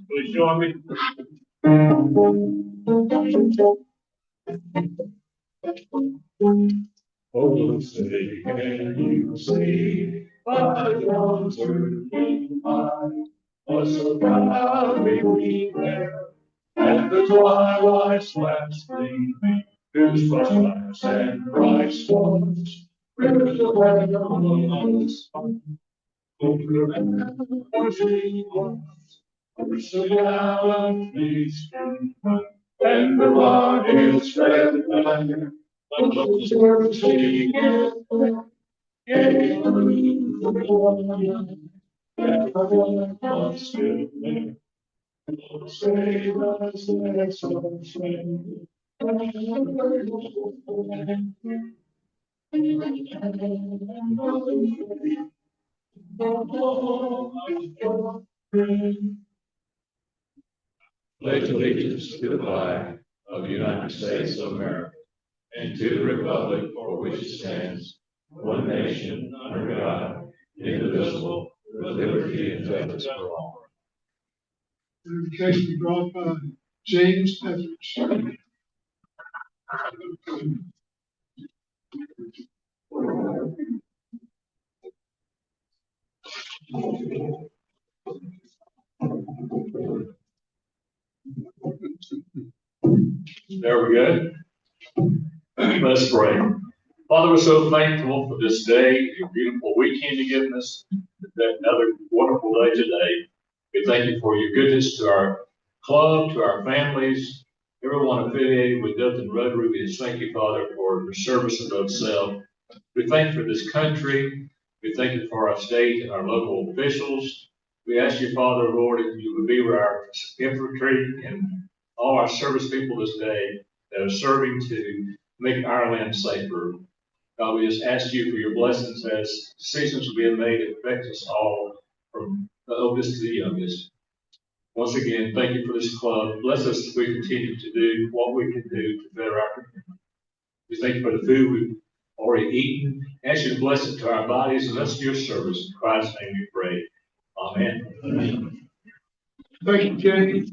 Please join me. Oh, say, can you see by the dawn's early light, what so proudly we bear, and the twilight's last gleaming, whose flash and bright stars, rivers of heaven on the sun, over she was, so gallantly streaming, and the rocket's red banner, those words we give, gave through the water, and the was still there. Oh, save us, let's all sing. Pledge allegiance to the flag of the United States of America and to the republic for which it stands, one nation, under God, indivisible, with liberty and justice for all. Invocation brought by James Etheridge. There we go. Let's pray. Father, we're so thankful for this day, your beautiful weekend you've given us, another wonderful day today. We thank you for your goodness to our club, to our families, everyone affiliated with Dothan Rotary. We just thank you, Father, for your service of itself. We thank you for this country. We thank you for our state and our local officials. We ask you, Father, Lord, if you would be with our infantry and all our service people this day that are serving to make our land safer. God, we just ask you for your blessings as decisions are being made that affect us all, from the oldest to the youngest. Once again, thank you for this club. Bless us as we continue to do what we can do to better our community. We thank you for the food we've already eaten. Ask you to bless it to our bodies and us to your service. In Christ's name we pray. Amen. Amen. Thank you, Kenny.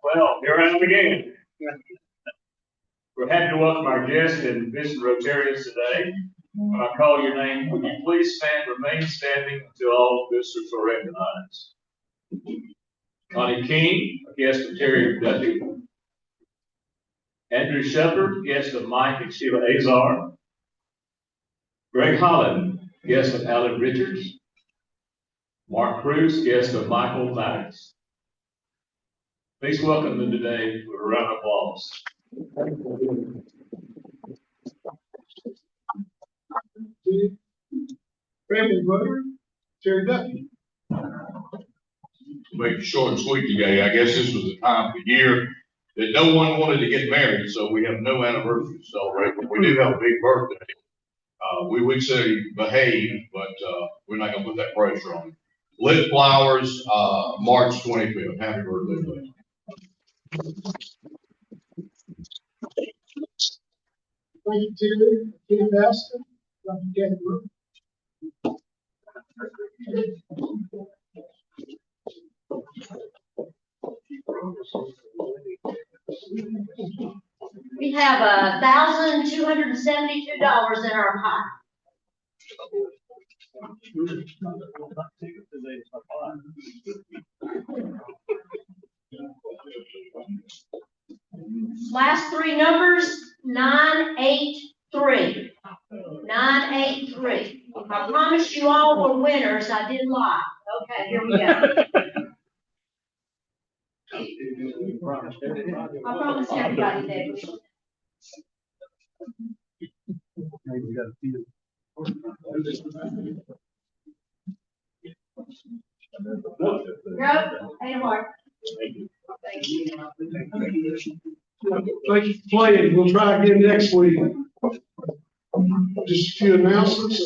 Well, here I am again. We're happy to welcome our guests and visiting Rotarians today. When I call your name, would you please remain standing until all visitors are recognized. Connie King, a guest of Terry Duffy. Andrew Shepard, guest of Mike and Sheila Azar. Greg Holland, guest of Alan Richards. Mark Cruz, guest of Michael Maddox. Please welcome them today with a round of applause. Family brother, Terry Duffy. Make it short and sweet today. I guess this was the time of the year that no one wanted to get married, so we have no anniversary to celebrate, but we do have a big birthday. We would say behave, but we're not going to put that pressure on you. Lit Flowers, March 25th. Happy birthday, buddy. Thank you, Terry. Kenny Baston, Dr. Kathy Brooks. We have $1,272 in our pot. Last three numbers, 983. 983. I promised you all were winners. I didn't lie. Okay, here we go. I promised everybody that. Nope, ain't hard. Thank you. Thank you for playing. We'll try again next week. Just a few announcements.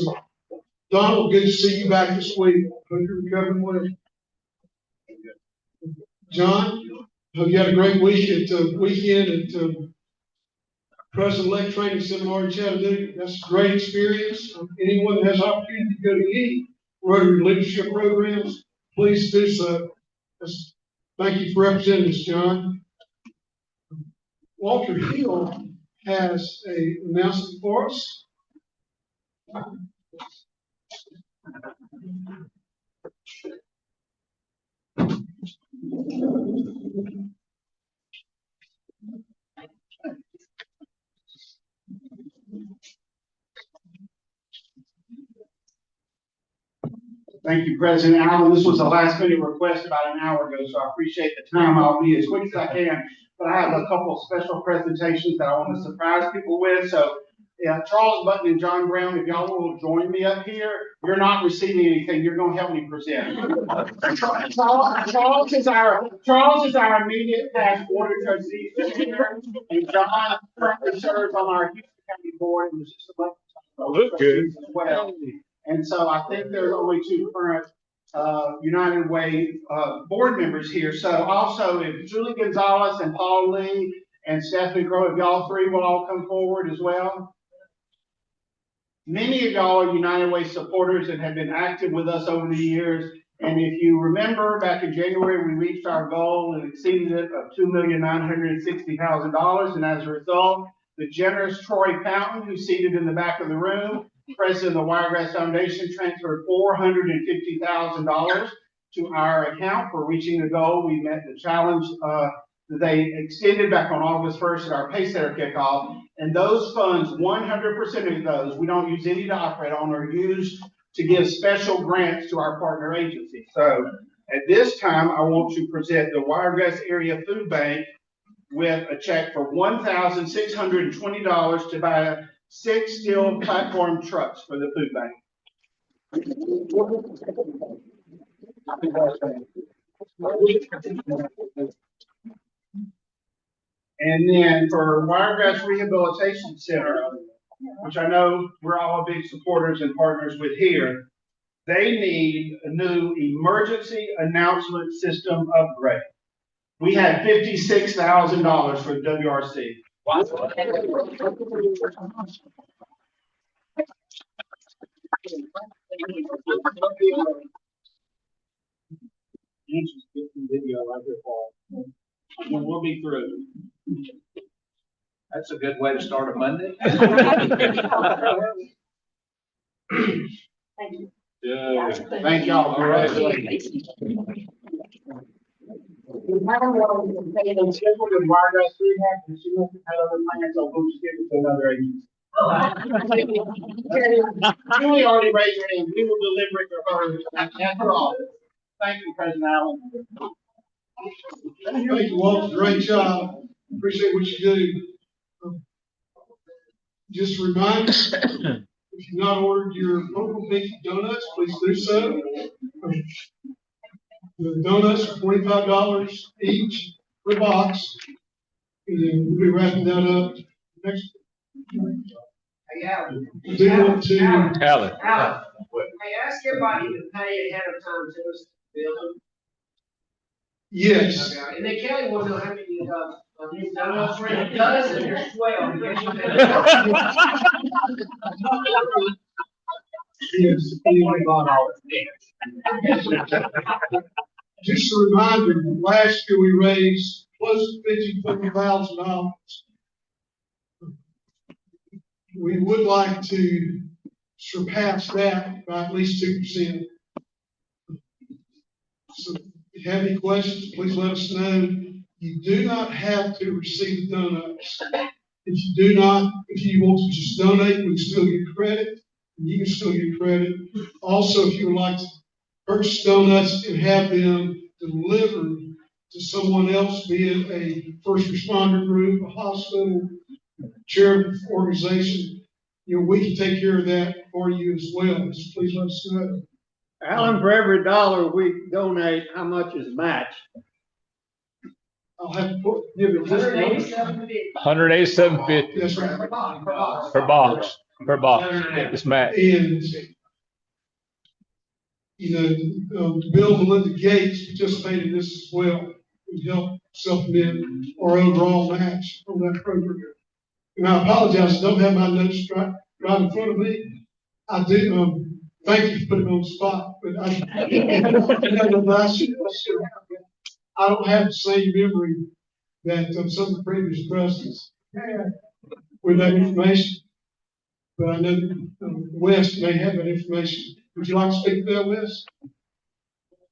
Donald, good to see you back this week. Hope you're recovering well. John, hope you had a great weekend at President-elect training seminar in Chattanooga. That's a great experience. Anyone that has opportunity to go to any Rotary leadership programs, please do so. Thank you for representing us, John. Walter Hill has an announcement for us. Thank you, President Allen. This was a last minute request about an hour ago, so I appreciate the time. I'll be as quick as I can, but I have a couple of special presentations that I want to surprise people with. So, yeah, Charles Button and John Brown, if y'all will join me up here, you're not receiving anything. You're going to help me present. Charles is our immediate past board of trustees this year, and John currently serves on our Houston County board and was just elected trustees as well. And so I think there are only two current United Way board members here. So also, if Julie Gonzalez and Paul Lee and Stephanie Crow, if y'all three will all come forward as well. Many of y'all are United Way supporters and have been active with us over the years. And if you remember, back in January, we reached our goal and exceeded it of $2,960,000. And as a result, the generous Troy Fountain, who's seated in the back of the room, president of the Wiregrass Foundation, transferred $450,000 to our account for reaching the goal. We met the challenge that they extended back on August 1st at our Paysetter kickoff. And those funds, 100% of those, we don't use any to operate on, are used to give special grants to our partner agencies. So at this time, I want to present the Wiregrass Area Food Bank with a check for $1,620 to buy 6 steel platform trucks for the food bank. And then for Wiregrass Rehabilitation Center, which I know we're all big supporters and partners with here, they need a new emergency announcement system upgrade. We had $56,000 for the WRC. Video right here, Paul. We'll be through. That's a good way to start a Monday. Thank you. Yeah. Thank y'all. All right. We haven't scheduled in Wiregrass Rehab, and she must have had other plans, so we'll just give it to another agency. Julie already raised her hand. We will deliver it to her after all. Thank you, President Allen. Thank you, Walter. Great job. Appreciate what you do. Just a reminder, if you've not ordered your local beef donuts, please do so. The donuts are $25 each per box. And we'll be wrapping that up next. Hey, Alan. Alan. Hey, ask everybody to pay ahead of time to us bill them. Yes. Okay. And then Kelly will know how many donuts for a dozen. There's 12. Yes. Just a reminder, last year we raised close to $54,000. We would like to surpass that by at least 2%. So if you have any questions, please let us know. You do not have to receive donuts. If you want to just donate, we can still get credit. You can still get credit. Also, if you would like to purchase donuts and have them delivered to someone else, be it a first responder group, a hospital, charitable organization, we can take care of that for you as well. Just please let us know. Alan, for every $1 we donate, how much is match? I'll have to give it just $187.50. That's right. Per box. It's Matt. And Bill and Melinda Gates participate in this as well. We help supplement our overall match on that program. And I apologize, I don't have my notes right in front of me. I do, thank you for putting me on the spot, but I don't have the same memory that some of the previous presidents had with that information. But I know Wes may have that information. Would you like to speak to that, Wes?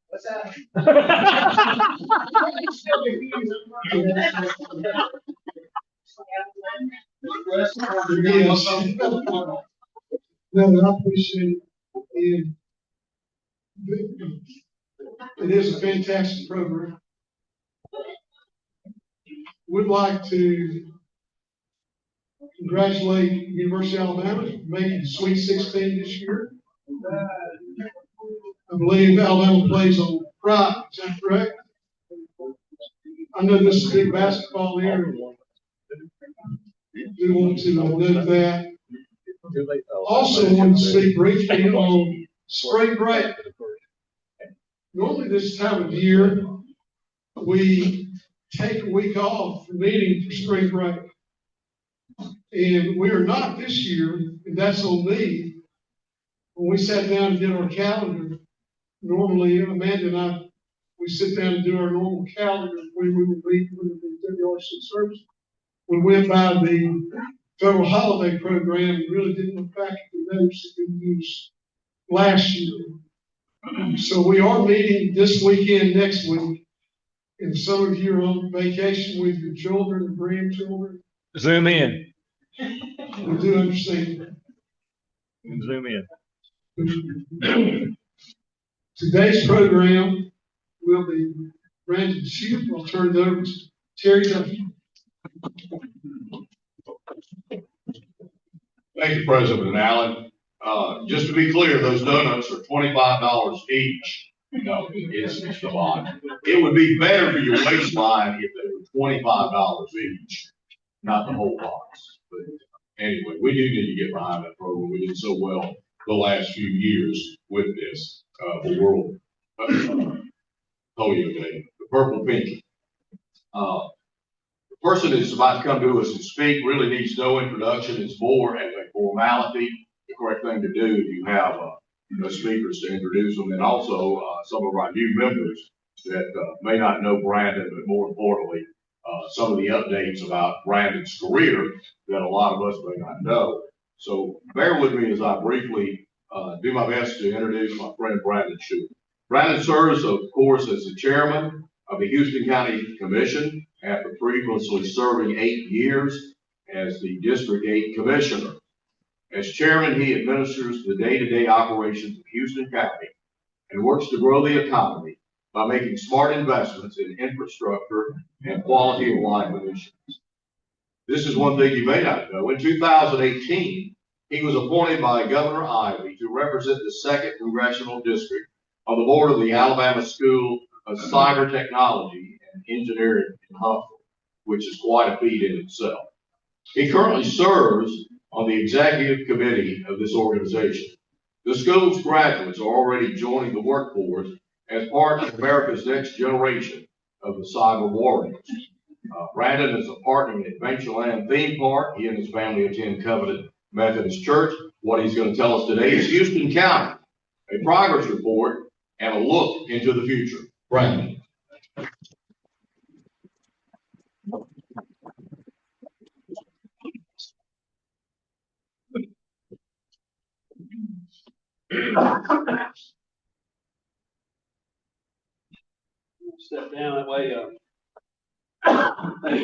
What's that? Yes. No, I appreciate it. And it is a fantastic program. Would like to congratulate University of Alabama for making the Sweet 16 this year. I believe Alabama plays on Friday, is that correct? I know this is a big basketball area. We want to note that. Also want to speak briefly on spring break. Normally this time of year, we take a week off from meeting for spring break. And we are not this year, and that's on me. When we sat down and did our calendar, normally Amanda and I, we sit down and do our normal calendar when we would meet with the WRC service. We went by the federal holiday program and really didn't look back at the notes that we used last year. So we are meeting this weekend, next week. And some of you are on vacation with your children and grandchildren. Zoom in. We do understand. Zoom in. Today's program will be Brandon Shoupe. I'll turn it over to Terry Duffy. Thank you, President Allen. Just to be clear, those donuts are $25 each. No, it's the lot. It would be better for your waistline if they were $25 each, not the whole box. But anyway, we do need to get behind that program. We did so well the last few years with this, the World Polio Day, the Purple Pinky. The person that's about to come to us and speak really needs no introduction. It's more as a formality. The correct thing to do if you have the speakers to introduce them, and also some of our new members that may not know Brandon, but more importantly, some of the updates about Brandon's career that a lot of us may not know. So bear with me as I briefly do my best to introduce my friend Brandon Shoupe. Brandon serves, of course, as the chairman of the Houston County Commission after previously serving 8 years as the District 8 Commissioner. As chairman, he administers the day-to-day operations of Houston County and works to grow the economy by making smart investments in infrastructure and quality of life initiatives. This is one thing you may not know. In 2018, he was appointed by Governor Ivey to represent the 2nd Congressional District on the board of the Alabama School of Cyber Technology and Engineering in Huntsville, which is quite a feat in itself. He currently serves on the executive committee of this organization. The school's graduates are already joining the workforce as part of America's next generation of the cyber warriors. Brandon is a partner in Adventureland Theme Park. He and his family attend Covenant Methodist Church. What he's going to tell us today is Houston County, a progress report, and a look into the future. Brandon. Step down that way.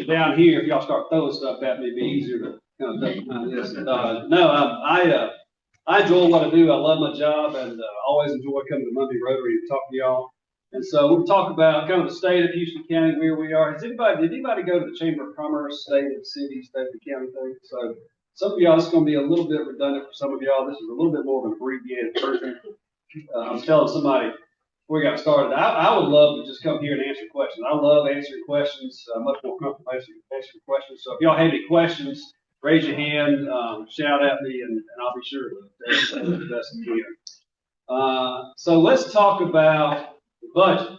Down here, if y'all start throwing stuff at me, it'd be easier to kind of duck behind this. I enjoy what I do. I love my job, and always enjoy coming to Monday Rotary and talk to y'all. And so we'll talk about kind of the state of Houston County, where we are. Did anybody go to the Chamber of Commerce, state of the city, state of the county thing? So some of y'all, it's going to be a little bit redundant for some of y'all. This is a little bit more of an abbreviated version. I was telling somebody before we got started, I would love to just come here and answer questions. I love answering questions. I'm much more comfortable answering questions. So if y'all have any questions, raise your hand, shout at me, and I'll be sure to answer the best I can. So let's talk about the budget.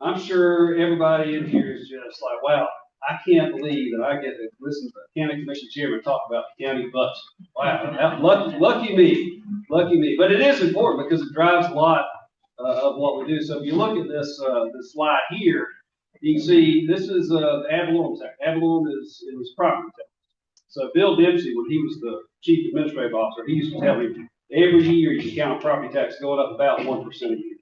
I'm sure everybody in here is just like, wow, I can't believe that I get to listen to the county commission chairman talk about the county budget. Wow, lucky me, lucky me. But it is important because it drives a lot of what we do. So if you look at this slide here, you can see this is the ad valorem tax. Ad valorem it was property tax. So Bill Dempsey, when he was the chief administrative officer, he used to tell me every year you can count property tax going up about 1% a year.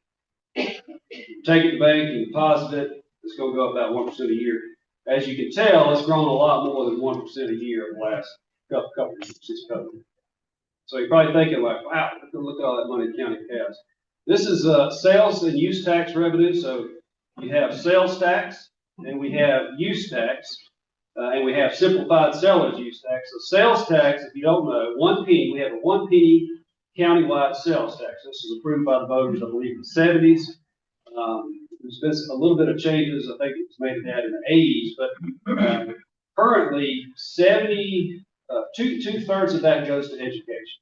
Take it to the bank and deposit it, it's going to go up about 1% a year. As you can tell, it's grown a lot more than 1% a year in the last couple of years since COVID. So you're probably thinking like, wow, look at all that money the county has. This is sales and use tax revenue. So you have sales tax, and we have use tax, and we have simplified seller's use tax. So sales tax, if you don't know, 1 penny, we have a 1 penny countywide sales tax. This was approved by the voters, I believe, in the 70s. There's been a little bit of changes. I think it was made that in the 80s, but currently two-thirds of that goes to education.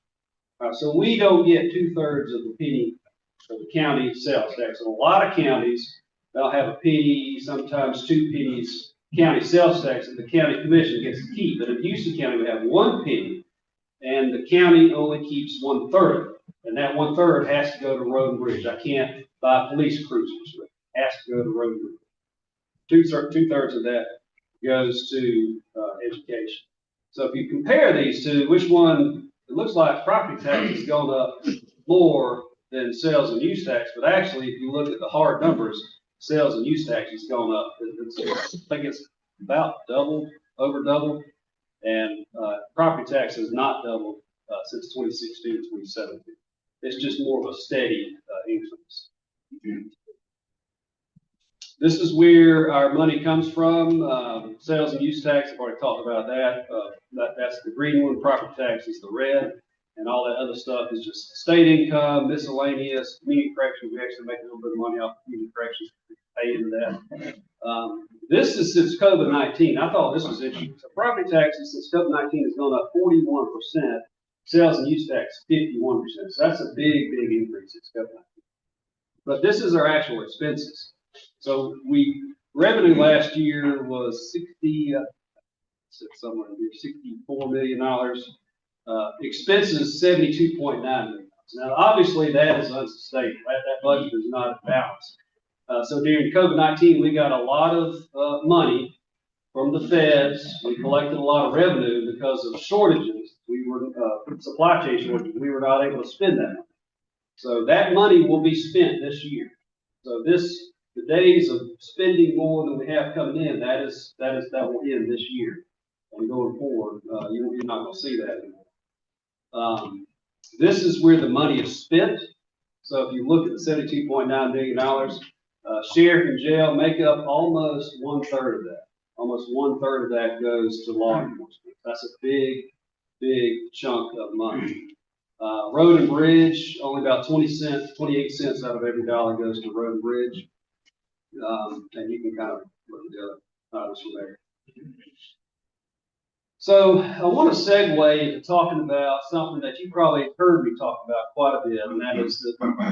So we don't get 2/3 of the penny of the county sales tax. In a lot of counties, they'll have a penny, sometimes 2 pennies county sales tax that the county commission gets to keep. But in Houston County, we have 1 penny, and the county only keeps 1/3 of it. And that 1/3 has to go to road and bridge. I can't buy police cruisers. It has to go to road and bridge. Two-thirds of that goes to education. So if you compare these two, which one, it looks like property tax has gone up more than sales and use tax, but actually, if you look at the hard numbers, sales and use tax has gone up. I think it's about double, over double, and property tax has not doubled since 2016 to 2017. It's just more of a steady increase. This is where our money comes from. Sales and use tax, I've already talked about that. That's the green one. Property tax is the red. And all that other stuff is just state income, miscellaneous, community corrections. We actually make a little bit of money off community corrections. Pay into that. This is since COVID-19. I thought this was interesting. So property taxes since COVID-19 has gone up 41%. Sales and use tax 51%. So that's a big, big increase since COVID-19. But this is our actual expenses. So revenue last year was $64 million. Expenses $72.9 million. Now, obviously, that is unsustainable. That budget is not balanced. So during COVID-19, we got a lot of money from the feds. We collected a lot of revenue because of shortages. We were supply chain shortages. We were not able to spend that money. So that money will be spent this year. So the days of spending more than we have coming in, that will end this year. And going forward, you're not going to see that anymore. This is where the money is spent. So if you look at the $72.9 million, sheriff and jail make up almost 1/3 of that. Almost 1/3 of that goes to law enforcement. That's a big, big chunk of money. Road and bridge, only about 28 cents out of every dollar goes to road and bridge. And you can kind of look at the other items from there. So I want to segue into talking about something that you probably heard me talk about quite a bit, and that is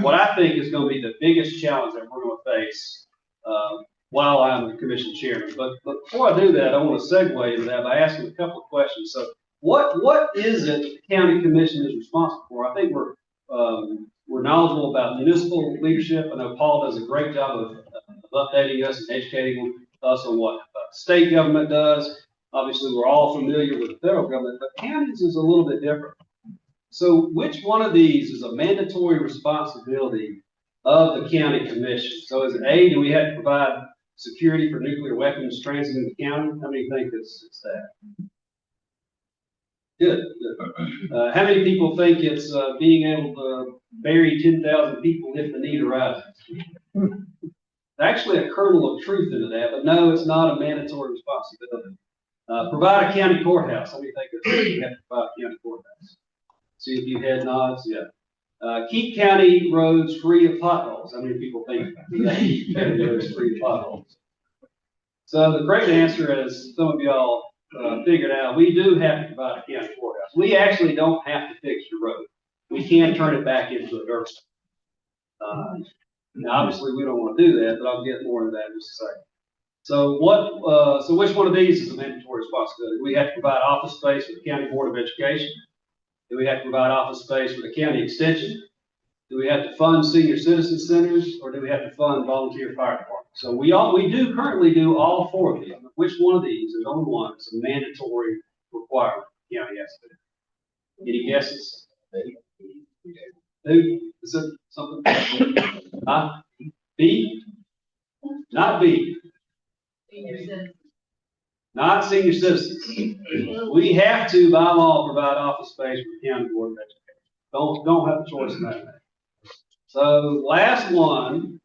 what I think is going to be the biggest challenge that we're going to face while I'm the commission chairman. But before I do that, I want to segue into that by asking a couple of questions. So what is it the county commission is responsible for? I think we're knowledgeable about municipal leadership. I know Paul does a great job of updating us and educating us on what state government does. Obviously, we're all familiar with the federal government, but counties is a little bit different. So which one of these is a mandatory responsibility of the county commission? So is it A, do we have to provide security for nuclear weapons transiting the county? How many think it's that? Good. How many people think it's being able to bury 10,000 people if the need arises? Actually, a kernel of truth into that, but no, it's not a mandatory responsibility. Provide a county courthouse. How many think you have to provide a county courthouse? See if you head nods. Yeah. Keep county roads free of potholes. How many people think that keep county roads free of potholes? So the great answer, as some of y'all figured out, we do have to provide a county courthouse. We actually don't have to fix your road. We can turn it back into a dirt road. Now, obviously, we don't want to do that, but I'll get more into that in just a second. So so which one of these is a mandatory responsibility? We have to provide office space for the County Board of Education. Do we have to provide office space for the county extension? Do we have to fund senior citizen centers, or do we have to fund volunteer fire departments? So we currently do all four of these. Which one of these, there's only one, it's a mandatory requirement the county has to do. Any guesses? Who? Is it something? B? Not B. Not senior citizens. We have to, by law, provide office space for the County Board of Education. Don't have a choice in that. So last one,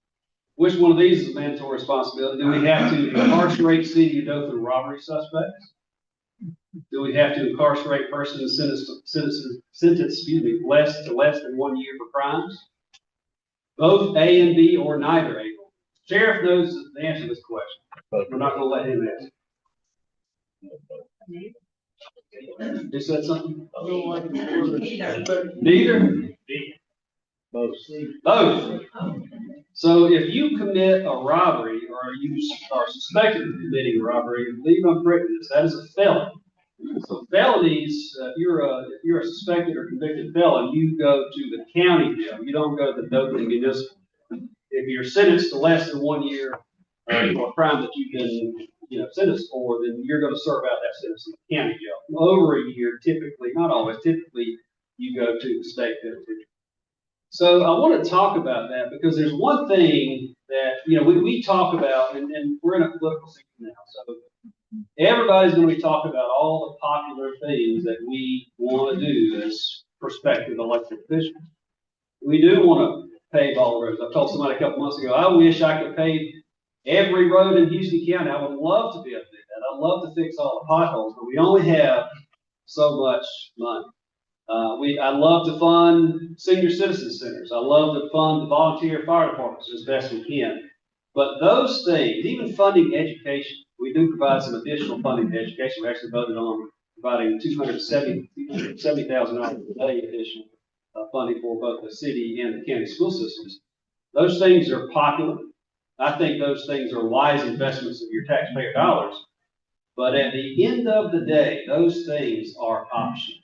which one of these is a mandatory responsibility? Do we have to incarcerate City of Dothan robbery suspects? Do we have to incarcerate persons sentenced less than 1 year for crimes? Both A and B, or neither A. Sheriff knows the answer to this question. We're not going to let him answer. You said something? Neither? Both. So if you commit a robbery, or you are suspected of committing a robbery and leave uncorrected, that is a felony. So felonies, if you're a suspected or convicted felon, you go to the county jail. You don't go to the Dothan Municipal. If you're sentenced to less than 1 year for a crime that you've been sentenced for, then you're going to serve out that sentence in the county jail. Over a year, typically, not always, typically you go to the state penitentiary. So I want to talk about that because there's one thing that we talk about, and we're in a political season now, so everybody's going to be talking about all the popular things that we want to do as prospective elected officials. We do want to pave all the roads. I told somebody a couple months ago, I wish I could pave every road in Houston County. I would love to be able to do that. I'd love to fix all the potholes, but we only have so much money. I love to fund senior citizen centers. I love to fund the volunteer fire departments as best we can. But those things, even funding education, we do provide some additional funding to education. We actually voted on providing $270,000 a day additional funding for both the city and the county school systems. Those things are popular. I think those things are wise investments of your taxpayer dollars. But at the end of the day, those things are optional.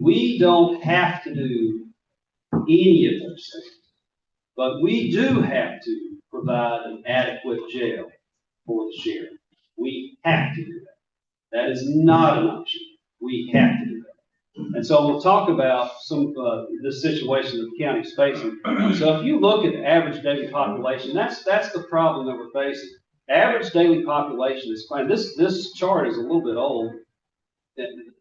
We don't have to do any of those things, but we do have to provide an adequate jail for the sheriff. We have to do that. That is not an option. We have to do that. And so we'll talk about some of this situation that the county is facing. So if you look at the average daily population, that's the problem that we're facing. Average daily population is fine. This chart is a little bit old.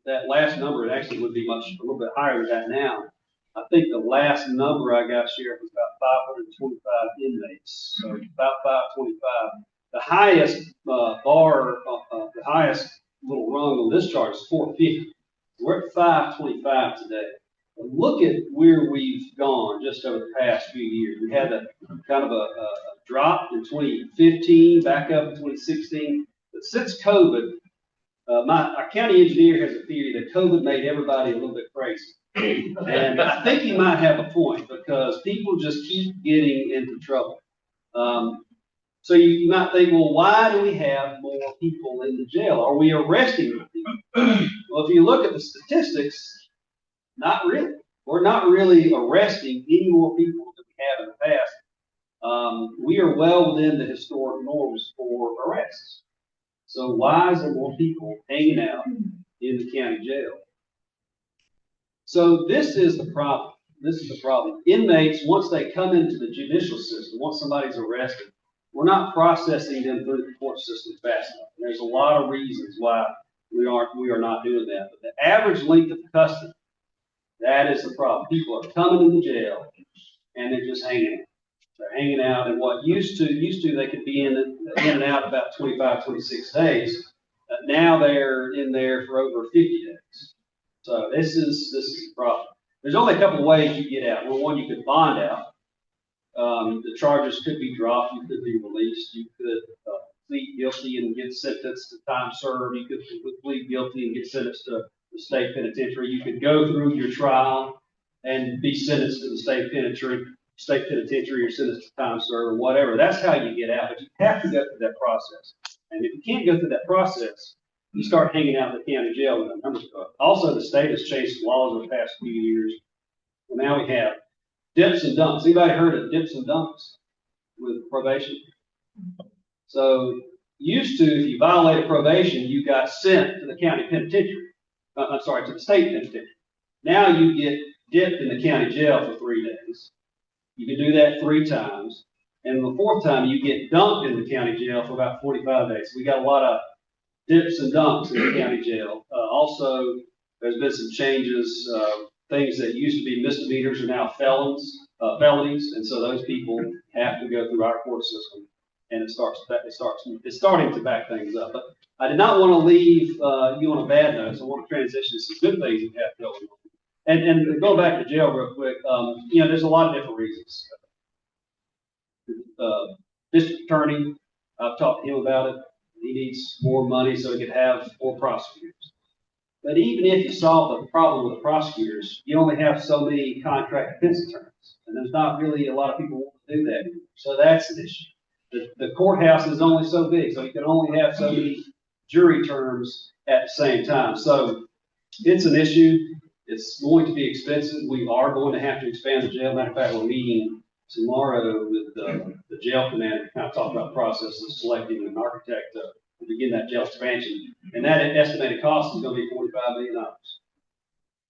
That last number, it actually would be a little bit higher than that now. I think the last number I got, Sheriff, was about 525 inmates. So about 525. The highest the highest little rung on this chart is 450. We're at 525 today. But look at where we've gone just over the past few years. We had a kind of a drop in 2015, back up in 2016. But since COVID, our county engineer has a theory that COVID made everybody a little bit crazy. And I think he might have a point because people just keep getting into trouble. So you might think, well, why do we have more people in the jail? Are we arresting more people? Well, if you look at the statistics, not really. We're not really arresting any more people than we have in the past. We are well within the historic norms for arrests. So why is there more people hanging out in the county jail? So this is the problem. This is the problem. Inmates, once they come into the judicial system, once somebody's arrested, we're not processing them through the court system fast enough. There's a lot of reasons why we are not doing that. But the average length of custody, that is the problem. People are coming into jail and they're just hanging out. They're hanging out, and what used to they could be in and out about 25, 26 days. Now they're in there for over 50 days. So this is the problem. There's only a couple of ways you get out. Well, one, you could bond out. The charges could be dropped. You could be released. You could plead guilty and get sentenced to time served. You could plead guilty and get sentenced to the state penitentiary. You could go through your trial and be sentenced to the state penitentiary. state penitentiary or sentenced to time served or whatever. That's how you get out, but you have to go through that process. And if you can't go through that process, you start hanging out in the county jail when the numbers go up. Also, the state has changed the laws over the past few years. Well, now we have dips and dumps. Anybody heard of dips and dumps with probation? So used to, if you violated probation, you got sent to the county penitentiary. To the state penitentiary. Now you get dipped in the county jail for 3 days. You can do that 3 times. And the 4th time, you get dumped in the county jail for about 45 days. We got a lot of dips and dumps in the county jail. Also, there's been some changes. Things that used to be misdemeanors are now felonies. And so those people have to go through our court system. And it's starting to back things up. But I did not want to leave you on a bad note. So I want to transition to some good things that have going on. And going back to jail real quick, there's a lot of different reasons. District attorney, I've talked to him about it. He needs more money so he could have more prosecutors. But even if you solve the problem with the prosecutors, you only have so many contract defense attorneys. And there's not really a lot of people who want to do that anymore. So that's an issue. The courthouse is only so big, so you can only have so many jury terms at the same time. So it's an issue. It's going to be expensive. We are going to have to expand the jail. Matter of fact, we're meeting tomorrow with the jail commander to kind of talk about the process of selecting an architect to begin that jail expansion. And that estimated cost is going to be $45 million.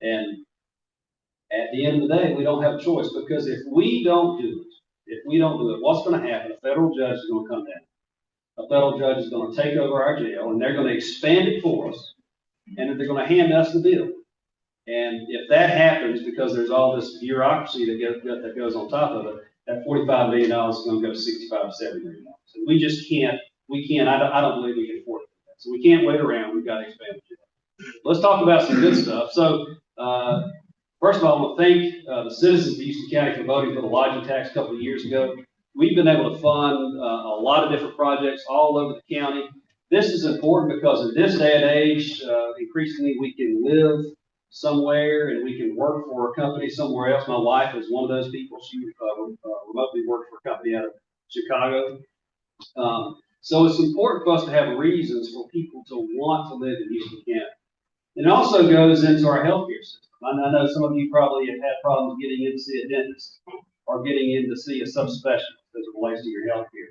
And at the end of the day, we don't have a choice, because if we don't do it, what's going to happen? A federal judge is going to come down. A federal judge is going to take over our jail, and they're going to expand it for us, and they're going to hand us the bill. And if that happens, because there's all this bureaucracy that goes on top of it, that $45 million is going to go to $65 to $70 million. And we just can't. I don't believe we can afford it. So we can't wait around. We've got to expand the jail. Let's talk about some good stuff. So, first of all, I want to thank the citizens of Houston County for voting for the lodging tax a couple of years ago. We've been able to fund a lot of different projects all over the county. This is important because in this day and age, increasingly we can live somewhere and we can work for a company somewhere else. My wife is one of those people. She remotely worked for a company out of Chicago. So it's important for us to have reasons for people to want to live in Houston County. And it also goes into our healthcare system. I know some of you probably have had problems getting in to see a dentist or getting in to see a subspecialist as it relates to your health care.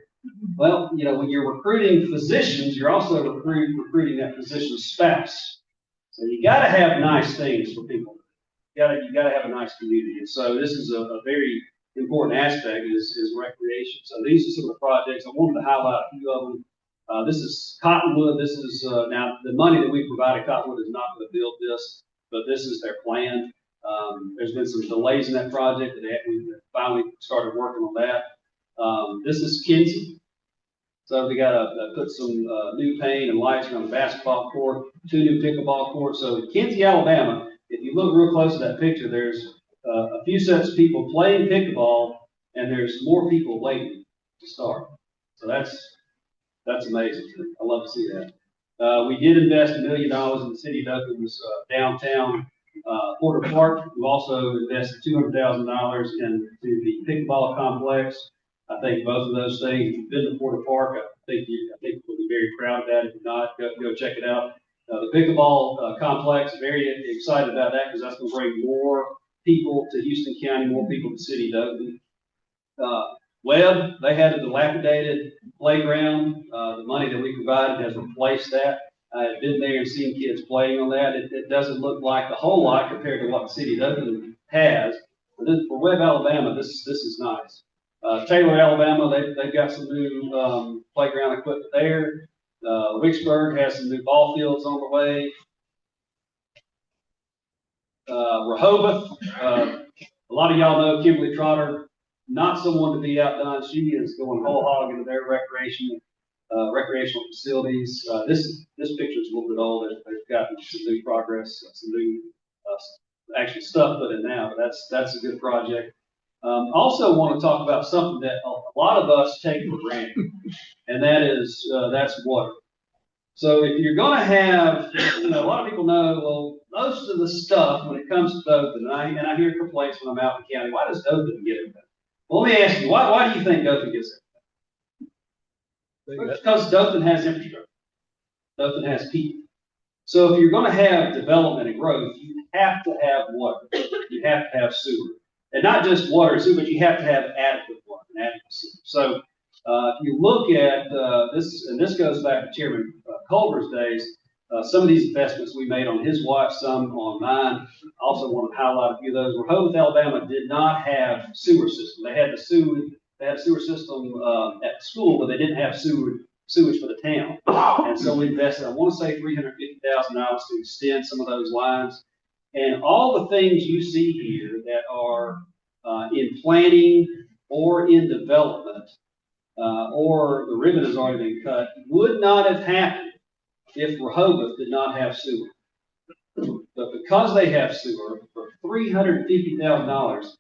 Well, when you're recruiting physicians, you're also recruiting that physician's spouse. So you got to have nice things for people. You got to have a nice community. And so this is a very important aspect is recreation. So these are some of the projects. I wanted to highlight a few of them. This is Cottonwood. This is now the money that we provided Cottonwood is not going to build this, but this is their plan. There's been some delays in that project, and we finally started working on that. This is Kinsey. So we got to put some new paint and lights around the basketball court, 2 new pickleball courts. So Kinsey, Alabama, if you look real close at that picture, there's a few sets of people playing pickleball, and there's more people waiting to start. So that's amazing. I love to see that. We did invest $1 million in the city of Dothan's downtown Porter Park. We've also invested $200,000 into the pickleball complex. I think both of those things. If you've been to Porter Park, I think you'll be very proud of that. If you're not, go check it out. The pickleball complex, very excited about that because that's going to bring more people to Houston County, more people to the city of Dothan. Webb, they had a dilapidated playground. The money that we provided has replaced that. I've been there and seen kids playing on that. It doesn't look like a whole lot compared to what the city of Dothan has. But for Webb, Alabama, this is nice. Taylor, Alabama, they've got some new playground equipment there. Vicksburg has some new ball fields on the way. Rehoboth, a lot of y'all know Kimberly Trotter, not someone to be outdone. She is going whole hog into their recreational facilities. This picture is a little bit old. They've gotten some new progress, some new actual stuff put in now, but that's a good project. Also want to talk about something that a lot of us take for granted, and that's water. So if you're going to have, a lot of people know, well, most of the stuff when it comes to Dothan, and I hear complaints when I'm out in the county, why does Dothan get everything? Well, let me ask you, why do you think Dothan gets it? Because Dothan has infrastructure. Dothan has people. So if you're going to have development and growth, you have to have water. You have to have sewer. And not just water and sewer, but you have to have adequate water and adequate sewer. So if you look at this, and this goes back to Chairman Culver's days, some of these investments we made on his watch, some on mine. I also want to highlight a few of those. Rehoboth, Alabama did not have sewer system. They had a sewer system at the school, but they didn't have sewage for the town. And so we invested, I want to say $350,000 to extend some of those lines. And all the things you see here that are in planning or in development, or the ribbon has already been cut, would not have happened if Rehoboth did not have sewer. But because they have sewer, for $350,000,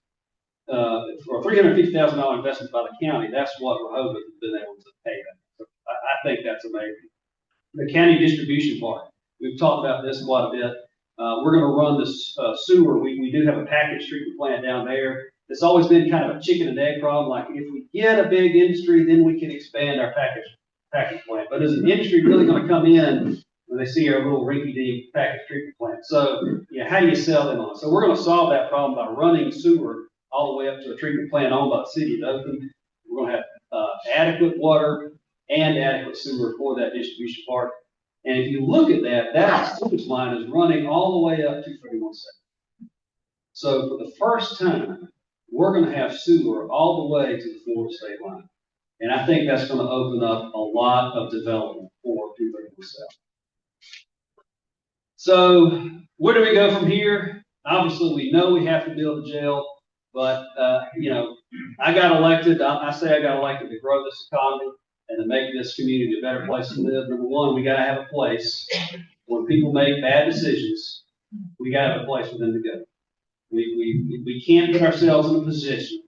or $350,000 investment by the county, that's what Rehoboth has been able to pay back. So I think that's amazing. The county distribution part, we've talked about this quite a bit. We're going to run this sewer. We do have a package treatment plant down there. It's always been kind of a chicken and egg problem. Like if we get a big industry, then we can expand our package plant. But is an industry really going to come in when they see our little rinky-dink package treatment plant? So yeah, how do you sell them on? So we're going to solve that problem by running sewer all the way up to a treatment plant owned by the city of Dothan. We're going to have adequate water and adequate sewer for that distribution part. And if you look at that, that sewage line is running all the way up to 31 seconds. So for the first time, we're going to have sewer all the way to the Florida state line. And I think that's going to open up a lot of development for 231 South. So where do we go from here? Obviously, we know we have to build a jail, but, I got elected. I say I got elected to grow this economy and to make this community a better place to live. Number one, we got to have a place when people make bad decisions. We got to have a place for them to go. We can't put ourselves in a position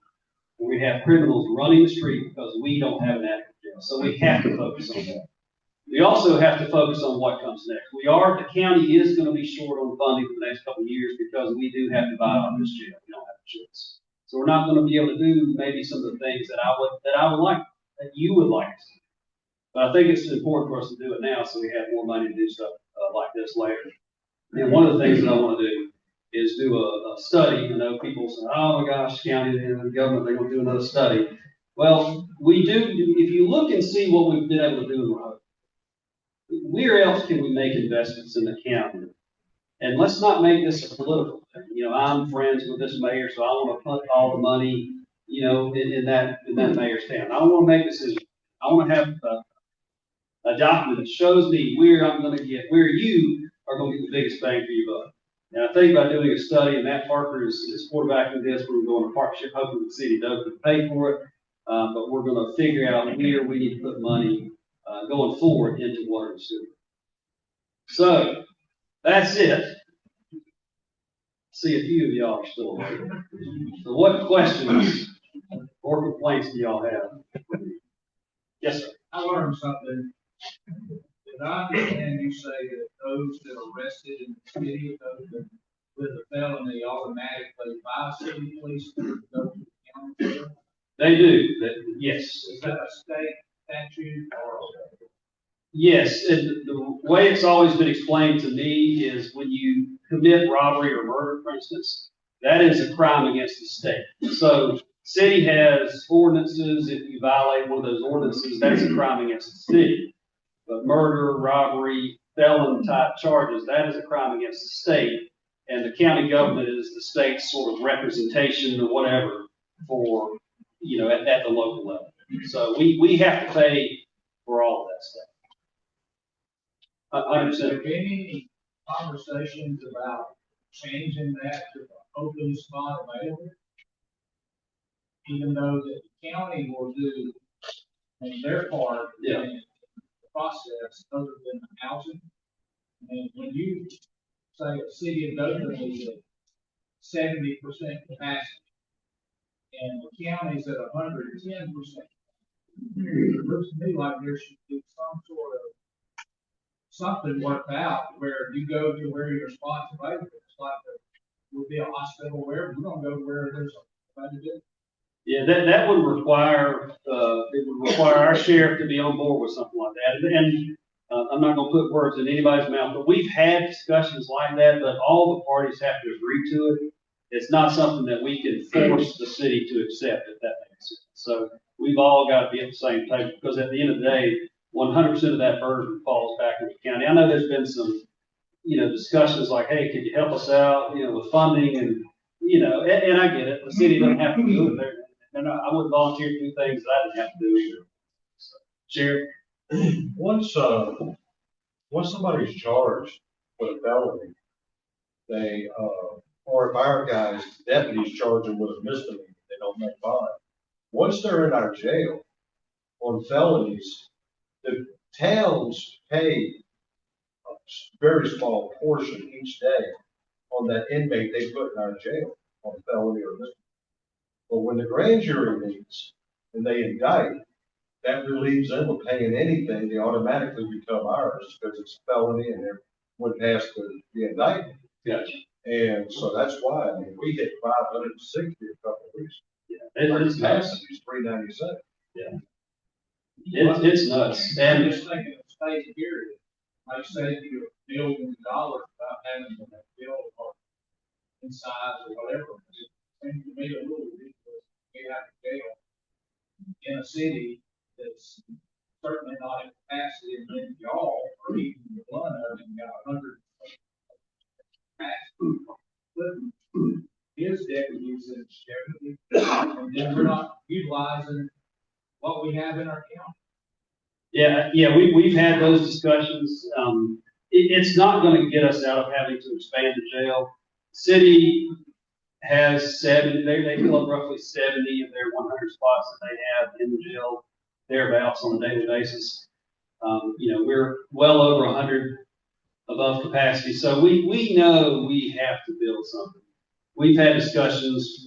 where we have criminals running the street because we don't have an adequate jail. So we have to focus on that. We also have to focus on what comes next. The county is going to be short on funding for the next couple of years because we do have to buy out this jail. We don't have a choice. So we're not going to be able to do maybe some of the things that I would like, that you would like to see. But I think it's important for us to do it now so we have more money to do stuff like this later. And one of the things that I want to do is do a study. I know people say, oh my gosh, county and the government, they're going to do another study. Well, we do. If you look and see what we've been able to do in Rehoboth, where else can we make investments in the county? And let's not make this a political thing. I'm friends with this mayor, so I want to put all the money, in that mayor's town. I don't want to make decisions. I want to have a document that shows me where you are going to get the biggest bang for your buck. And I think by doing a study, and Matt Parker is quarterbacking this, we're going to partnership, hopefully the city does pay for it, but we're going to figure out where we need to put money going forward into water and sewer. So that's it. See, a few of y'all are still awake. So what questions or complaints do y'all have? Yes, sir. I learned something. Did I understand you say that those that are arrested in the city of Dothan with a felony automatically by city police go to the county jail? They do. Yes. Is that a state statute or? Yes. The way it's always been explained to me is when you commit robbery or murder, for instance, that is a crime against the state. So city has ordinances. If you violate one of those ordinances, that's a crime against the city. But murder, robbery, felon type charges, that is a crime against the state. And the county government is the state's sort of representation or whatever for, at the local level. So we have to pay for all of that stuff. I understand. Have there been any conversations about changing that to the open spot available? Even though that the county will do their part in the process other than the housing. And when you say a city of Dothan is at 70% capacity and the county's at 110%, it looks to me like there should be some sort of something worked out where you go to where your spot's available. It's like there would be a hospital where we're going to go to where there's a Yeah, that would require, it would require our sheriff to be on board with something like that. And I'm not gonna put words in anybody's mouth, but we've had discussions like that, but all the parties have to agree to it. It's not something that we can force the city to accept, if that makes sense. So we've all got to be at the same table, because at the end of the day, 100% of that burden falls back on the county. I know there's been some, discussions like, hey, could you help us out, with funding and, and I get it. The city doesn't have to do it. I wouldn't volunteer to do things that I didn't have to do either. So, Sheriff? Once somebody's charged with a felony, they, or if our guys, deputies charge them with a misdemeanor, they don't make bond. Once they're in our jail on felonies, the towns pay a very small portion each day on that inmate they put in our jail on felony or misdemeanor. But when the grand jury meets and they indict, that relieves them of paying anything. They automatically become ours because it's a felony and they went past the indictment. Gotcha. And so that's why, we hit 560 a couple of weeks. Yeah, Our it's nuts. capacity is 397. Yeah. It's nuts. I'm And just thinking of state here, like say you $1 billion without having to build or in size or whatever. It seems to me a little ridiculous to get out of jail in a city that's certainly not in capacity and y'all or even the one of them got 100 capacity. His deputies and sheriff, and then we're not utilizing what we have in our county. yeah, we've had those discussions. It's not going to get us out of having to expand the jail. City has they fill up roughly 70 of their 100 spots that they have in the jail, thereabouts on a daily basis. We're well over 100 above capacity. So we know we have to build something. We've had discussions,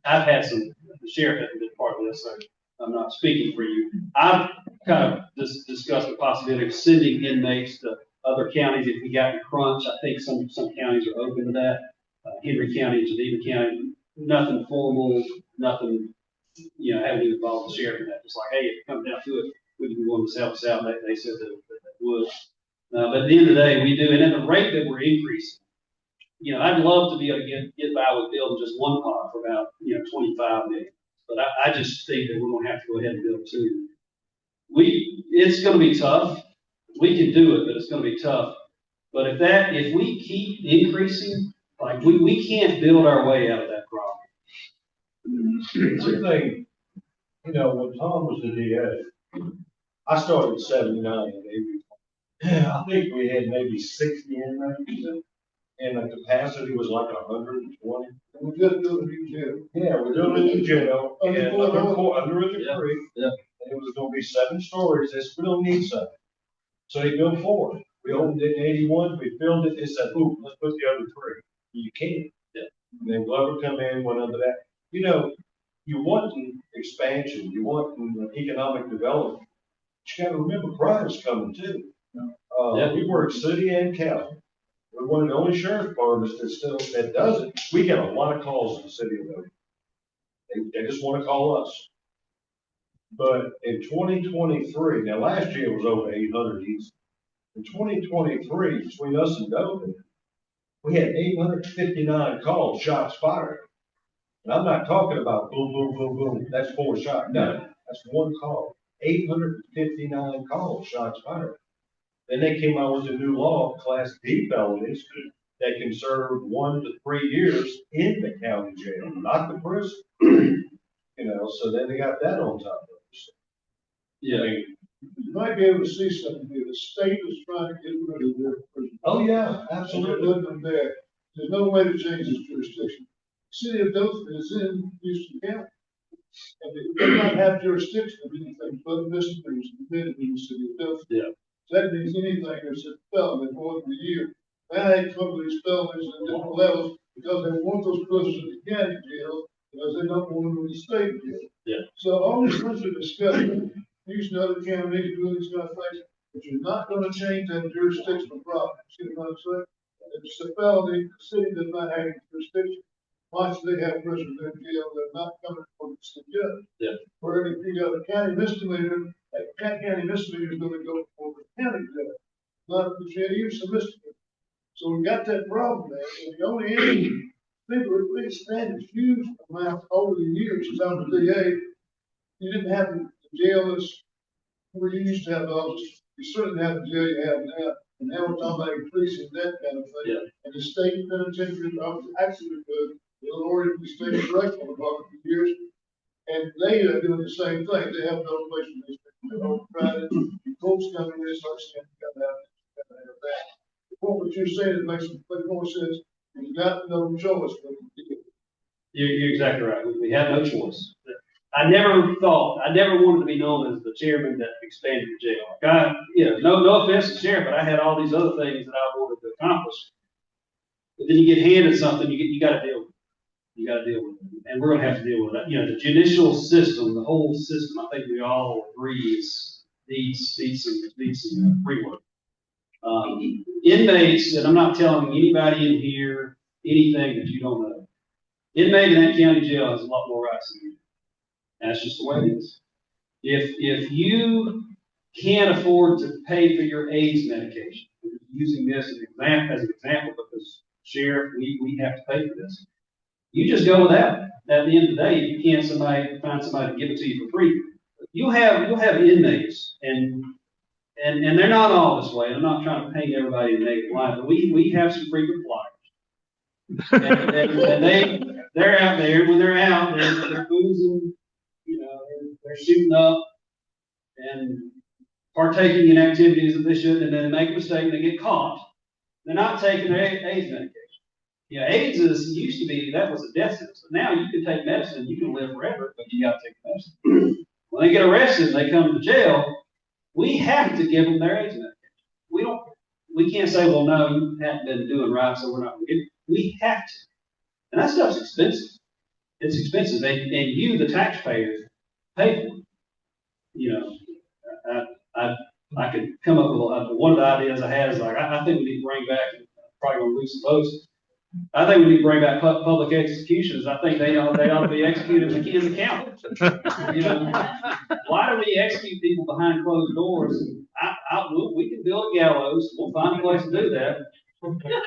I've had the sheriff hasn't been part of this, so I'm not speaking for you. I've kind of discussed the possibility of sending inmates to other counties if we got in a crunch. I think some counties are open to that. Henry County and Geneva County, nothing formal, nothing, having to involve the sheriff in that. Just like, hey, if it comes down to it, we can go on to help us out. They said that they would. But at the end of the day, we do. And at the rate that we're increasing, I'd love to be able to get by with building just one pod for about, 25 million. But I just think that we're going to have to go ahead and build two. It's going to be tough. We can do it, but it's going to be tough. But if we keep increasing, like we can't build our way out of that problem. One thing, when Tom was the DA, I started in 79 and 80. I think we had maybe 60 inmates, and the capacity was like 120. We're just doing it in jail. Yeah, we're doing it in jail, and under the Yeah. creek. Yeah. And it was gonna be 7 stories. They said, we don't need 7. So they built 4. We opened it in 81, we filled it, they said, ooh, let's put the other 3. You can't. Yeah. And then Glover come in, went under that. You want an expansion, you want an economic development. But you gotta remember crime's coming too. We work city and county. We're one of the only sheriff departments that does it. We get a lot of calls in the city of Dothan. They just want to call us. But in 2023, now last year it was over 800 easy. In 2023, between us and Dothan, we had 859 calls, shots fired. And I'm not talking about boom, boom, boom, boom. That's 4 shots. No, that's 1 call. 859 calls, shots fired. Then they came out with a new law, Class D felonies, that can serve 1 to 3 years in the county jail, not the prison. So then they got that on top of it. Yeah. You might be able to see something here. The state is trying to get rid of their prison. Oh, yeah, absolutely. There's no way to change this jurisdiction. City of Dothan is in Houston County. And they do not have jurisdiction of anything but misdemeanors committed in the city of Dothan. Yeah. That means anything that's a felony more than a year. They come to these felonies at different levels because they want those persons in the county jail because they don't want them in the state jail. Yeah. So all this bunch of discussion, using other counties, doing these kind of things, but you're not going to change that jurisdictional problem. See what I'm saying? It's a felony. The city does not have any jurisdiction. why should they have prisoners in jail that are not coming for the judge? Yeah. Where if you got a county misdemeanor, that county misdemeanor is gonna go for the county judge, not the sheriff's misdemeanor. So we got that problem there, and the only people that expanded huge amount over the years since I was DA. You didn't have the jail as where you used to have those. You certainly have the jail you have now, and now we're talking about increasing that kind of thing. Yeah. And the state penitentiary, actually, the Illinois State Correctional Department for years, and they are doing the same thing. They have no place for this. They're overcrowded. Folks come in this, understand you gotta have that. What you're saying, it makes more sense. You got no choice but to do it. You're exactly right. We have no choice. I never wanted to be known as the chairman that expanded the jail. God, no offense to the sheriff, but I had all these other things that I wanted to accomplish. But then you get handed something, you got to deal with it. You got to deal with it, and we're going to have to deal with it. The judicial system, the whole system, I think we all agree needs some rework. Inmates, and I'm not telling anybody in here anything that you don't know. Inmate in that county jail has a lot more rights than you. That's just the way it is. If you can't afford to pay for your AIDS medication, using this as an example because sheriff, we have to pay for this. You just go without it. At the end of the day, if you can't find somebody to give it to you for free, you'll have inmates and they're not all this way. I'm not trying to paint everybody in a negative light, but we have some frequent flyers. and they're out there. When they're out, they're boozing, they're shooting up and partaking in activities that they shouldn't, and then they make a mistake and they get caught. They're not taking their AIDS medication. AIDS used to be, that was a death sentence, but now you can take medicine, you can live forever, but you got to take medicine. When they get arrested and they come to jail, we have to give them their AIDS medication. We can't say, well, no, you haven't been doing right, so we're not going to give it. We have to. And that stuff's expensive. It's expensive. And you, the taxpayer, pay for it. I could come up with one of the ideas I had is like, I think we need to bring back, probably going to lose some votes. I think we need to bring back public executions. I think they ought to be executed in the county. Why do we execute people behind closed doors? We can build gallows. We'll find a place to do that.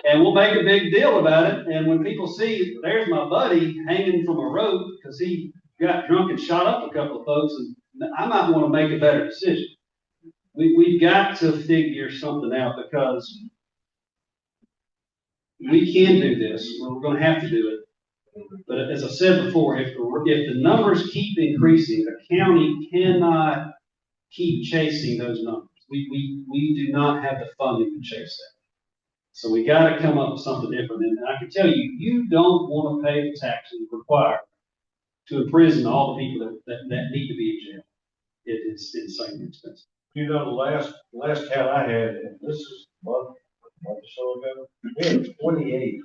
And we'll make a big deal about it. And when people see, there's my buddy hanging from a rope because he got drunk and shot up a couple of folks, and I might want to make a better decision. We've got to figure something out because we can do this. We're going to have to do it. But as I said before, if the numbers keep increasing, the county cannot keep chasing those numbers. We do not have the funding to chase that. So we got to come up with something different. And I can tell you, you don't want to pay the taxes required to imprison all the people that need to be in jail. It is insanely expensive. The last count I had, and this is a month or so ago, we had 28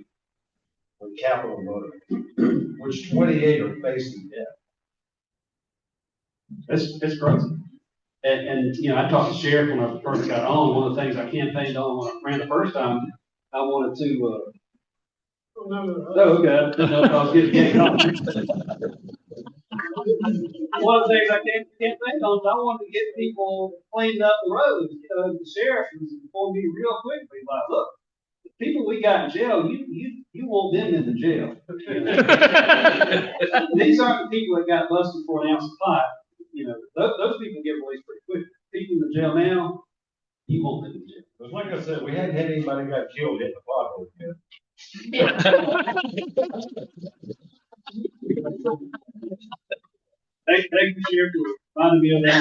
with capital murder, which 28 are facing death. It's crazy. And I talked to Sheriff when I first got on. One of the things I campaigned on when I ran the first time, I wanted to. Okay. I didn't know if I was getting on. One of the things I campaigned on is I wanted to get people cleaned up the roads. The sheriff was informed me real quickly, like, look, the people we got in jail, you want them in the jail. These aren't the people that got busted for an ounce of pot. Those people get released pretty quick. People in the jail now, you want them in jail. But like I said, we hadn't had anybody got killed in the pothole yet. Thank you, Sheriff, for reminding me of that.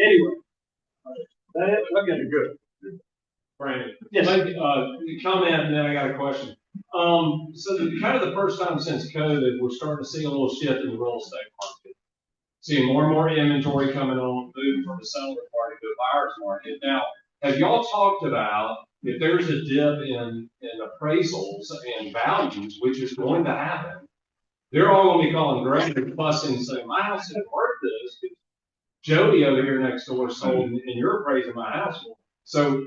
Anyway. That it? Okay. You're good. Brandon. Yes. You comment and then I got a question. So kind of the first time since COVID, we're starting to see a little shift in the real estate market. Seeing more and more inventory coming on, moving from the seller market to the buyer's market. Now, have y'all talked about if there's a dip in appraisals and values, which is going to happen, they're all going to be calling Greg and fussing and saying, my house isn't worth this because Jody over here next door sold and you're appraising my house. So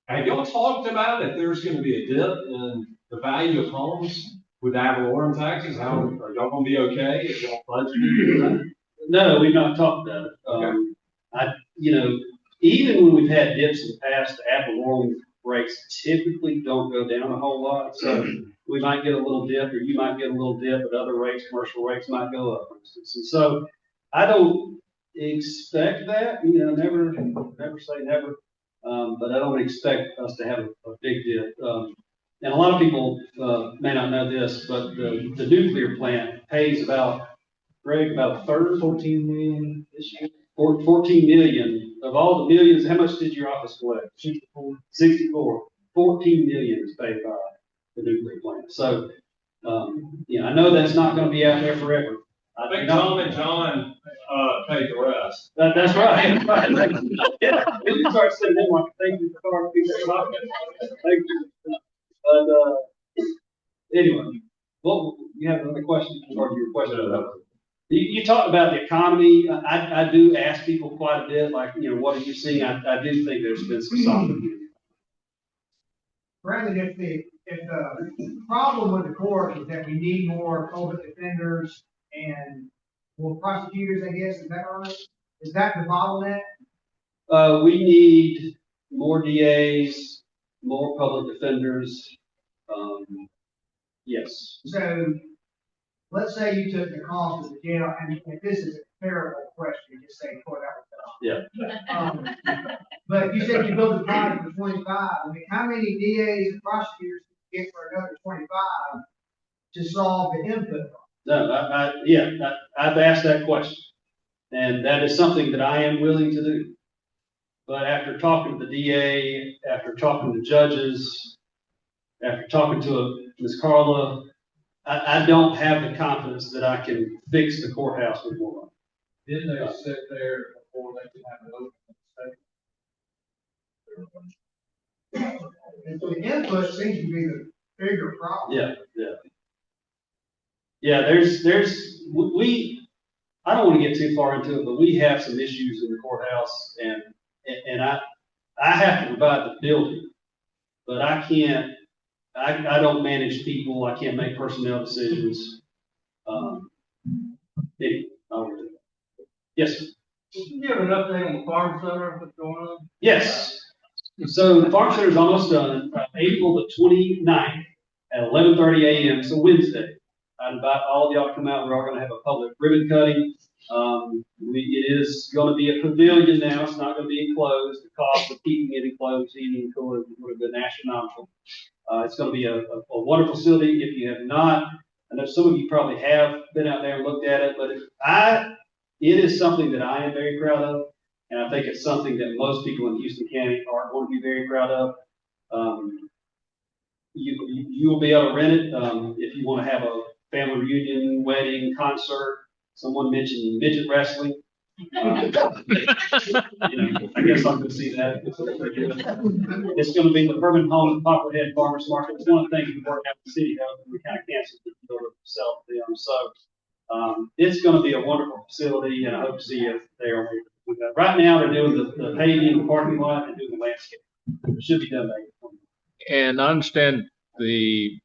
have y'all talked about if there's going to be a dip in the value of homes with ad valorem taxes? How, are y'all gonna be okay if y'all budgeted for that? No, we've not talked about it. Even when we've had dips in the past, the ad valorem rates typically don't go down a whole lot. So we might get a little dip, or you might get a little dip, but other rates, commercial rates might go up, for instance. And so I don't expect that, never say never. But I don't expect us to have a big dip. And a lot of people may not know this, but the nuclear plant pays about, Greg, about a third, 14 million this year. 14 million of all the millions. How much did your office collect? 64. 14 million is paid by the nuclear plant. So, I know that's not going to be out there forever. I think Tom and John paid the rest. That's right. Yeah, we can start sending them like thank you for calling people. Thank you. But anyway, well, you have another question or your question about. You talked about the economy. I do ask people quite a bit, like, what are you seeing? I do think there's been some softening. Brandon, if the problem with the court is that we need more public defenders and more prosecutors, I guess, is that right? Is that the bottleneck? We need more DAs, more public defenders. Yes. So let's say you took the cost of the jail, and if this is a terrible question, just say courthouse. Yeah. But you said you built a project for 25. I mean, how many DAs and prosecutors can you get for another 25 to solve the input? No, I've asked that question, and that is something that I am willing to do. But after talking to the DA, after talking to judges, after talking to Ms. Carla, I don't have the confidence that I can fix the courthouse with more money. Didn't they sit there before they could have it open? And so the input seems to be the bigger problem. Yeah, I don't want to get too far into it, but we have some issues in the courthouse, and I have to provide the building, but I can't. I don't manage people. I can't make personnel decisions. Yes. Can you give an update on the farm center? What's going on? Yes. So the farm center is almost done. April the 29th at 11:30 a.m. It's a Wednesday. I invite all of y'all to come out. We're all going to have a public ribbon cutting. It is going to be a pavilion now. It's not going to be enclosed. The cost of keeping it enclosed, heating and cooling, would have been astronomical. It's going to be a wonderful facility. If you have not, I know some of you probably have been out there and looked at it, but it is something that I am very proud of, and I think it's something that most people in Houston County are going to be very proud of. You will be able to rent it if you want to have a family reunion, wedding, concert. Someone mentioned midget wrestling. I guess I'm going to see that. It's going to be the permanent home of the Poplarhead Farmers Market. It's one of the things we work out in the city of, and we kind of canceled it to sell to them. So it's going to be a wonderful facility, and I hope to see you there. Right now, they're doing the paving, the parking lot, and doing the landscape. It should be done by. And I understand the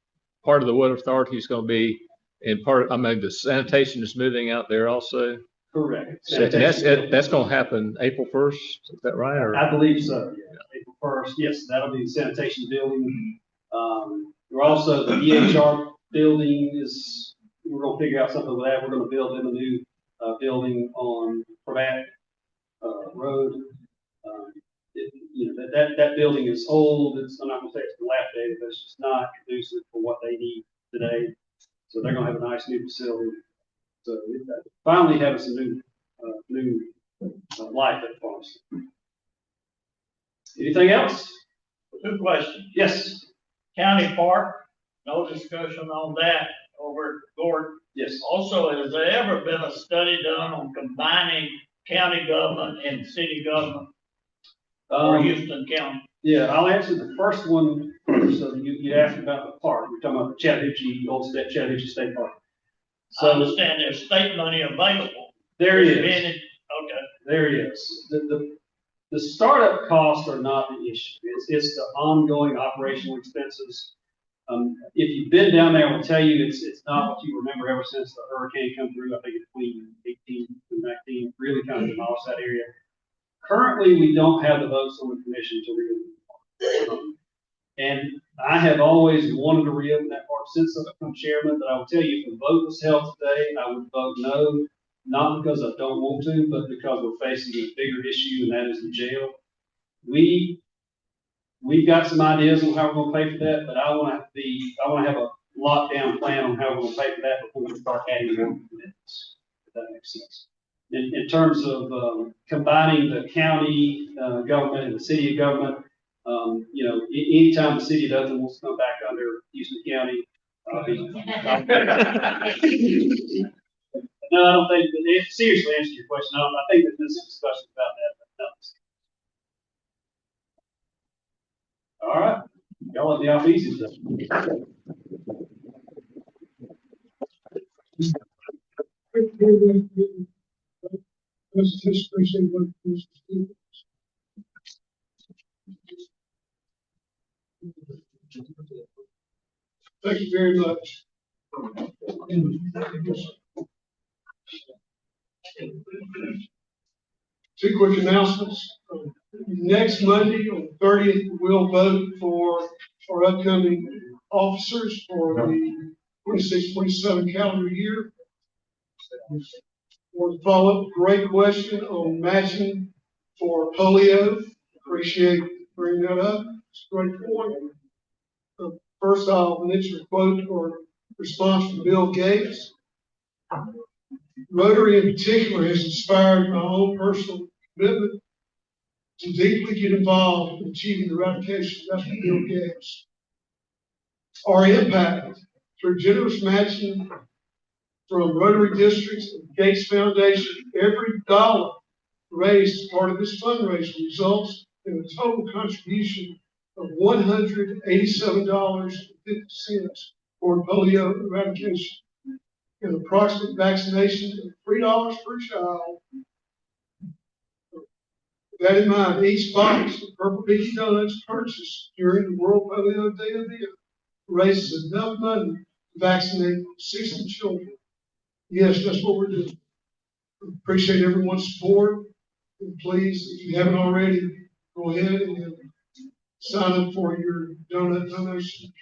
part of the water authority is going to be the sanitation is moving out there also. Correct. So that's going to happen April 1st. Is that right? Or? I believe so. Yeah. April 1st. Yes, that'll be the sanitation building. We're also the DHR building we're going to figure out something with that. We're going to build in a new building on Pratt Road. That building is old. I'm not going to say it's dilapidated, but it's just not conducive for what they need today. So they're going to have a nice new facility. So finally having some new life at the farm. Anything else? Good question. Yes. County Park, no discussion on that over at Gordon. Yes. Also, has there ever been a study done on combining county government and city government for Houston County? Yeah, I'll answer the first one first. So you asked about the park. We're talking about the Chattahoochee State Park. So I understand there's state money available. There is. Okay. There is. The startup costs are not the issue. It's the ongoing operational expenses. If you've been down there, I will tell you, it's not what you remember ever since the hurricane come through. I think it's 2018 and 19, really kind of demolished that area. Currently, we don't have the votes on the commission to reopen the park. And I have always wanted to reopen that park since I've become chairman, but I will tell you, if the vote was held today, I would vote no, not because I don't want to, but because we're facing a bigger issue, and that is the jail. We've got some ideas on how we're gonna pay for that, but I wanna have a lockdown plan on how we're gonna pay for that before we start adding more commitments, if that makes sense. In terms of, combining the county, government and the city government, anytime the city doesn't want to come back under Houston County, no, I don't think, seriously answer your question, I think that there's a discussion about that, but no. All right, y'all let me off easy stuff. Just appreciate what this is. Thank you very much. Two quick announcements. Next Monday on the 30th, we'll vote for our upcoming officers for the 26-27 calendar year. For the follow-up, great question on matching for polio. Appreciate bringing that up. It's a great point. First, I'll mention a quote or response from Bill Gates. Rotary in particular has inspired my own personal commitment to deeply get involved in achieving the eradication. That's from Bill Gates. Our impact through generous matching from Rotary districts and Gates Foundation, every dollar raised as part of this fundraiser results in a total contribution of $187.50 for polio eradication, and approximate vaccination of $3 per child. With that in mind, each box of Purple Beach Donuts purchased during the World Polio Day event raises enough money to vaccinate 60 children. Yes, that's what we're doing. Appreciate everyone's support. And please, if you haven't already, go ahead and sign up for your donut donation.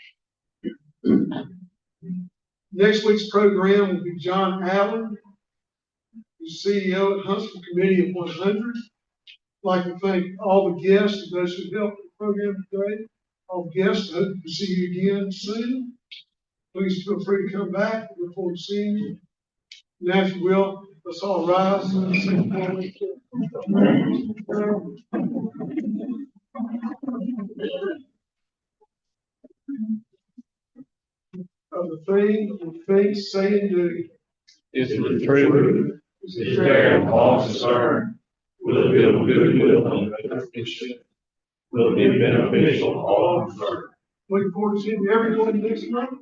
Next week's program will be John Allen, the CEO at Huntsville Committee of 100. I'd like to thank all the guests and those who helped the program today. All the guests, I hope to see you again soon. Please feel free to come back. We look forward to seeing you. Now, if you will, let's all rise. Of the thing we think, say, and do Is the truth, is fair and all concerned, will it build goodwill and beneficial, will it be beneficial to all concerned. Looking forward to seeing everyone next month.